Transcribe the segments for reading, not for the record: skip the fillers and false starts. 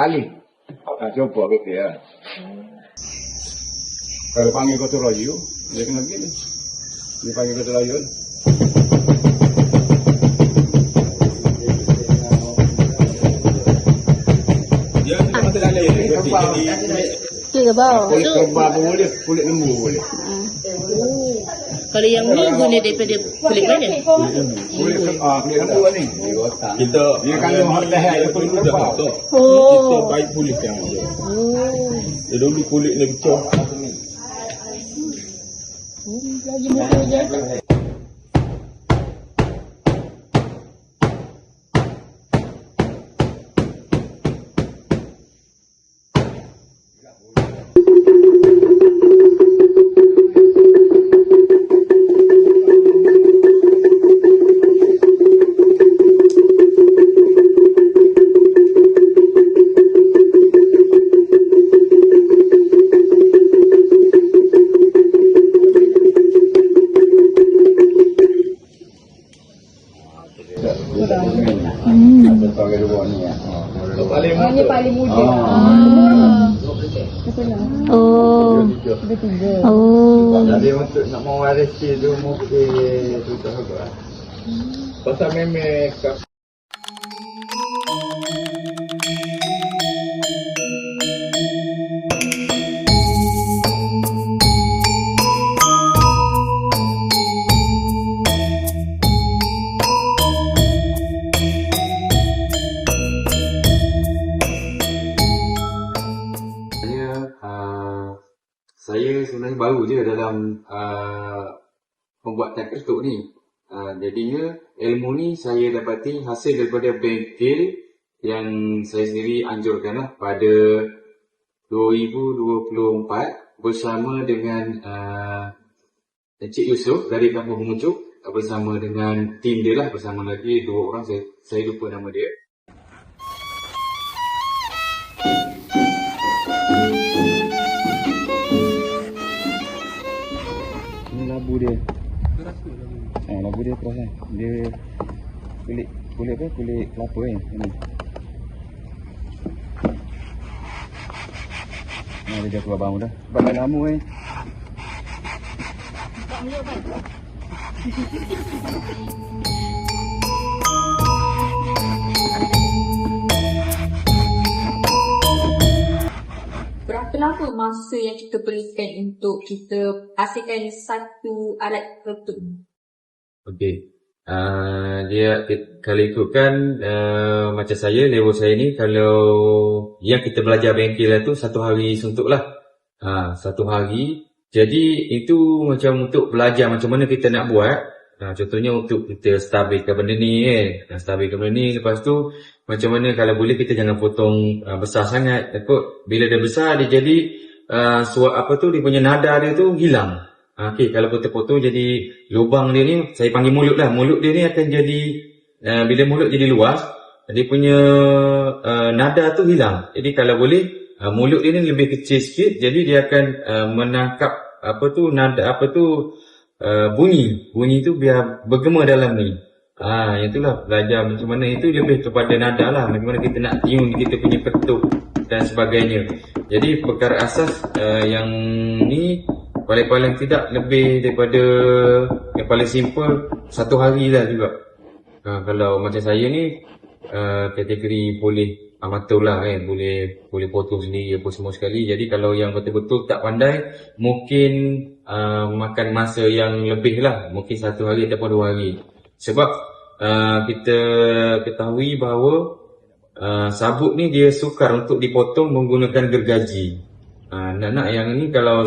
kali. Coba gitu ya. Kalau panggil Kota Rayu, dia kena begini. Dia panggil Kota Rayu. Dia tidak mati lagi. Dia kebau. Kulit kerbau boleh, kulit lembu boleh. Kalau yang ni guna daripada kulit mana? Kulit lembu ni. Kita Dia kandung hot leher, dia kulit kerbau. kita baik kulit yang dia. Dia dulu kulit ni becah. Lagi muda je. Hanya paling muda. Oh. Oh. Jadi untuk nak mewarisi tu mungkin susah juga. Pasal memek saya sebenarnya baru je dalam pembuatan ketuk ni. Jadinya ilmu ni saya dapati hasil daripada bengkel yang saya sendiri anjurkan lah pada 2024 bersama dengan Encik Yusof dari Kampung Pemucuk, bersama dengan tim dia lah, bersama lagi 2 orang, saya lupa nama dia. labu dia. Labu dia keras kan. Dia kulit apa? Kulit kelapa kan. Ini. Dia dah keluar bau dah. Sebab dah lama kan. Berapa masa yang kita perlukan untuk kita hasilkan satu alat ketuk? Okey. Dia kalau ikutkan macam saya, level saya ni, kalau yang kita belajar bengkel tu 1 hari suntuk lah. 1 hari. Jadi itu macam untuk belajar macam mana kita nak buat. Contohnya untuk kita stabilkan benda ni kan. Stabilkan benda ni, lepas tu macam mana kalau boleh kita jangan potong besar sangat. Takut bila dia besar dia jadi dia punya nada dia tu hilang. Okey, kalau kita potong jadi lubang dia ni, saya panggil mulut lah. Mulut dia ni akan jadi bila mulut jadi luas, dia punya nada tu hilang. Jadi kalau boleh mulut dia ni lebih kecil sikit, jadi dia akan menangkap nada bunyi tu biar bergema dalam ni. Itulah belajar macam mana, itu lebih kepada nada lah, macam mana kita nak tune kita punya ketuk dan sebagainya. Jadi perkara asas yang ni paling-paling tidak lebih daripada yang paling simple 1 hari lah juga. Kalau macam saya ni kategori boleh amatur lah kan, boleh potong sendiri apa semua sekali. Jadi kalau yang betul-betul tak pandai, mungkin makan masa yang lebih lah, mungkin 1 hari ataupun 2 hari. Sebab kita ketahui bahawa sabuk ni dia sukar untuk dipotong menggunakan gergaji. Nak yang ni kalau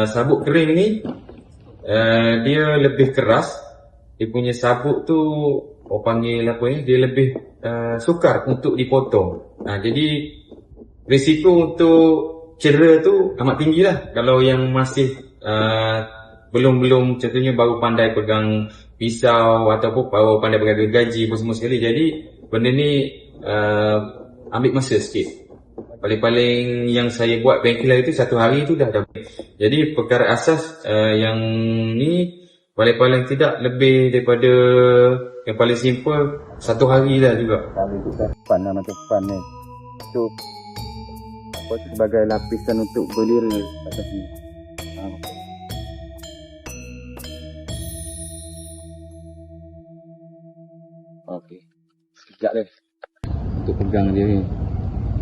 sabuk kering ni dia lebih keras, dia punya sabuk tu panggil apa ni, dia lebih sukar untuk dipotong. Jadi risiko untuk cedera tu amat tinggi lah kalau yang masih belum contohnya baru pandai pegang pisau ataupun baru pandai pegang gergaji apa semua sekali. Jadi benda ni ambil masa sikit. Paling-paling yang saya buat bengkel itu 1 hari tu dah dapat. Jadi perkara asas yang ni paling-paling tidak lebih daripada yang paling simple 1 hari lah juga. Kali tu kan pan lah macam pan ni. Tu apa tu sebagai lapisan untuk bendera atas ni. Okey. Sekejap dia. Untuk pegang dia ni.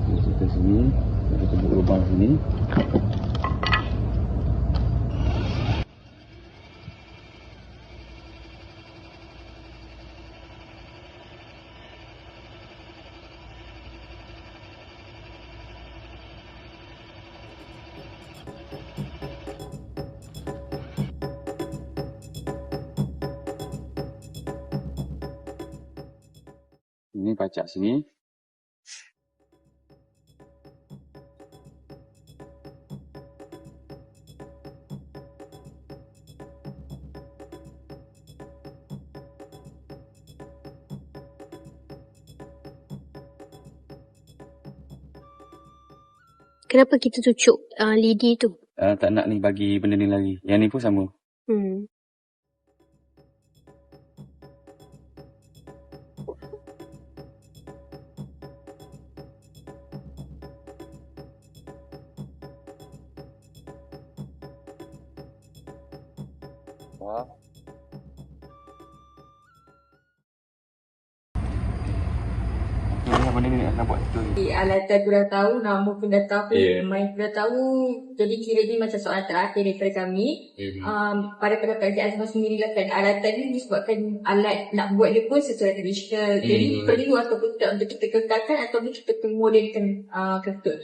Kita sini, kita buat lubang sini. Ini pacak sini. Kenapa kita cucuk lidi tu? Tak nak ni bagi benda ni lagi. Yang ni pun sama. Wah. Benda ni nak buat betul ni. Alatan aku dah tahu, nama pun dah tahu, main pun dah tahu. Jadi kira ni macam soalan terakhir daripada kami. Pada pendapat Encik Azman sendirilah kan, alatan ni disebabkan alat nak buat dia pun sesuai tradisional. Jadi perlu ataupun tak untuk kita kekalkan atau kita kemodenkan ketut?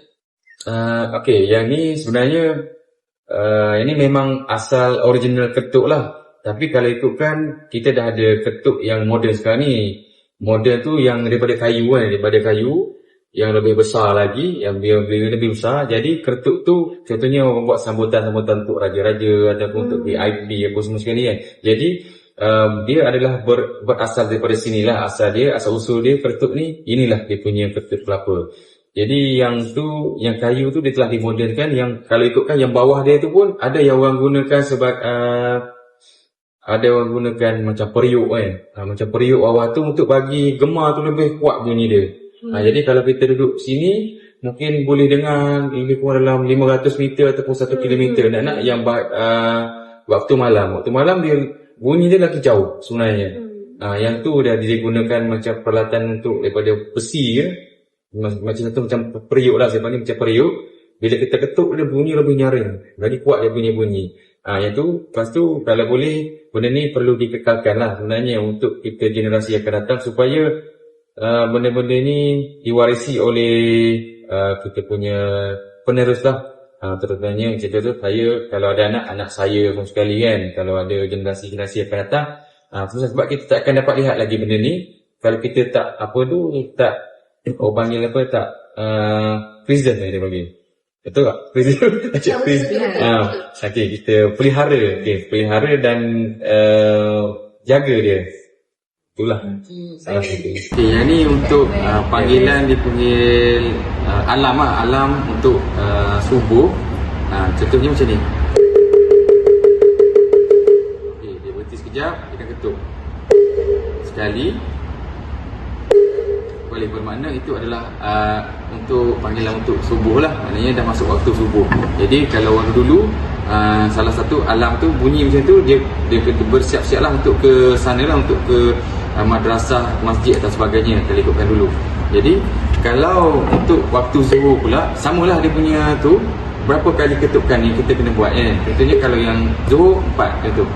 Okey, yang ni sebenarnya ini memang asal original ketuk lah. Tapi kalau ikutkan, kita dah ada ketuk yang moden sekarang ni. Model tu yang daripada kayu kan, daripada kayu yang lebih besar lagi, yang lebih besar. Jadi ketuk tu contohnya orang buat sambutan-sambutan untuk raja-raja ataupun untuk VIP apa semua sekali kan. Jadi dia adalah berasal daripada sinilah, asal usul dia ketuk ni, inilah dia punya ketuk kelapa. Jadi yang kayu tu dia telah dimodelkan, yang kalau ikutkan yang bawah dia tu pun ada yang orang gunakan sebagai ada orang gunakan macam periuk kan. Macam periuk bawah tu untuk bagi gemar tu lebih kuat bunyi dia. Jadi kalau kita duduk sini, mungkin boleh dengar lebih kurang dalam 500 meter ataupun 1 kilometer. Nak yang waktu malam. Waktu malam dia bunyi dia lagi jauh sebenarnya. Yang tu dah digunakan macam peralatan untuk daripada besi ke. Macam periuk lah. Saya panggil macam periuk. Bila kita ketuk dia bunyi lebih nyaring. Lagi kuat dia punya bunyi. Yang tu, lepas tu kalau boleh benda ni perlu dikekalkan lah sebenarnya untuk kita generasi yang akan datang supaya benda-benda ni diwarisi oleh kita punya penerus lah. Terutamanya cerita tu saya, kalau ada anak saya pun sekali kan, kalau ada generasi-generasi yang akan datang, sebab kita tak akan dapat lihat lagi benda ni kalau kita tak present dia panggil. Betul tak? Okey, kita pelihara. Pelihara dan jaga dia. Itulah. Yang ni untuk panggilan dipanggil alam untuk subuh. Contohnya macam ni. Okey, dia berhenti sekejap, dia akan ketuk. Sekali. Boleh bermakna itu adalah untuk panggilan untuk subuh lah. Maknanya dah masuk waktu subuh. Jadi kalau waktu dulu salah satu alam tu bunyi macam tu, dia bersiap-siap lah untuk ke sana lah, untuk ke madrasah, masjid dan sebagainya kalau ikutkan dulu. Jadi kalau untuk waktu zuhur pula, samalah dia punya tu, berapa kali ketukan ni kita kena buat kan. Contohnya kalau yang zuhur 4 ketuk.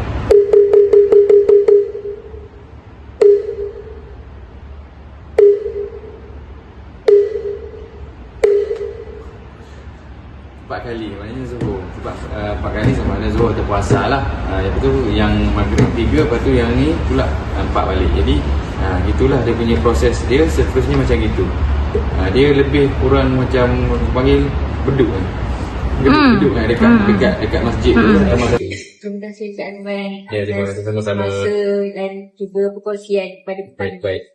Kali maknanya zuhur. Sebab 4 kali sama ada zuhur atau puasa lah. Yang tu yang maghrib 3, lepas tu yang ni pula 4 balik. Jadi gitulah dia punya proses dia. Seterusnya macam gitu. Dia lebih kurang macam panggil beduk kan. Beduk kan dekat masjid tu. Terima kasih Cik Azman. Ya, terima kasih sama-sama. Masa dan juga perkongsian pada baik.